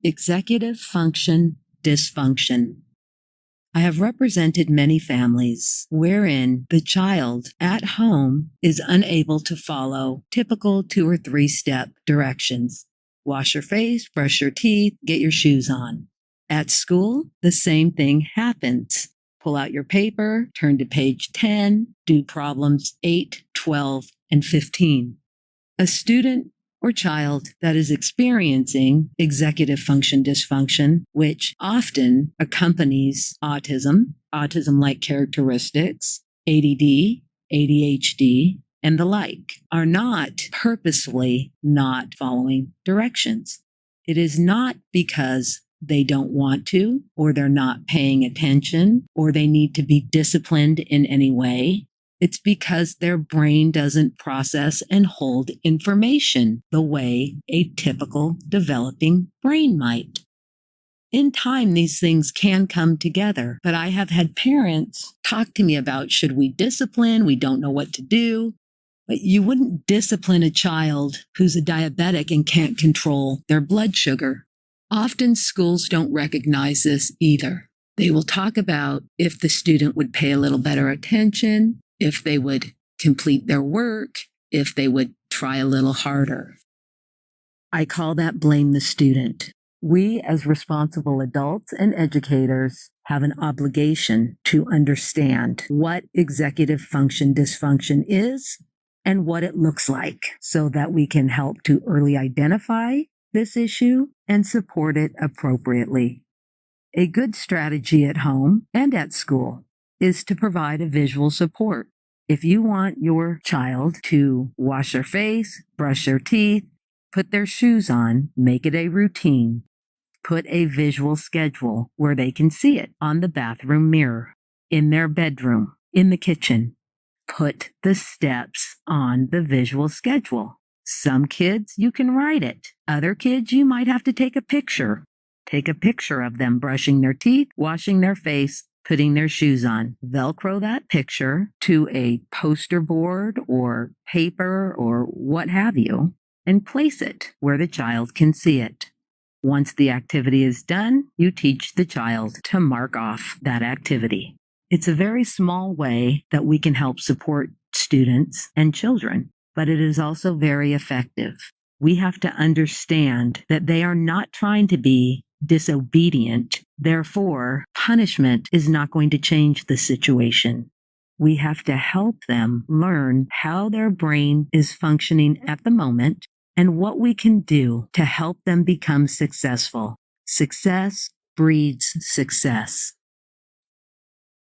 Executive function dysfunction. I have represented many families wherein the child at home is unable to follow typical 2 or 3 step directions. Wash your face, brush your teeth, get your shoes on. At school, the same thing happens. Pull out your paper, turn to page 10, do problems 8, 12, and 15. A student or child that is experiencing executive function dysfunction, which often accompanies autism-like characteristics, ADD, ADHD, and the like, are not purposefully not following directions. It is not because they don't want to, or they're not paying attention, or they need to be disciplined in any way. It's because their brain doesn't process and hold information the way a typical developing brain might. In time, these things can come together, but I have had parents talk to me about, should we discipline? We don't know what to do. But you wouldn't discipline a child who's a diabetic and can't control their blood sugar. Often schools don't recognize this either. They will talk about if the student would pay a little better attention, if they would complete their work, if they would try a little harder. I call that blame the student. We, as responsible adults and educators, have an obligation to understand what executive function dysfunction is and what it looks like so that we can help to early identify this issue and support it appropriately. A good strategy at home and at school is to provide a visual support. If you want your child to wash their face, brush their teeth, put their shoes on, make it a routine. Put a visual schedule where they can see it on the bathroom mirror, in their bedroom, in the kitchen. Put the steps on the visual schedule. Some kids, you can write it. Other kids, you might have to take a picture. Take a picture of them brushing their teeth, washing their face, putting their shoes on. Velcro that picture to a poster board or paper or what have you, and place it where the child can see it. Once the activity is done, you teach the child to mark off that activity. It's a very small way that we can help support students and children, but it is also very effective. We have to understand that they are not trying to be disobedient. Therefore, punishment is not going to change the situation. We have to help them learn how their brain is functioning at the moment and what we can do to help them become successful. Success breeds success.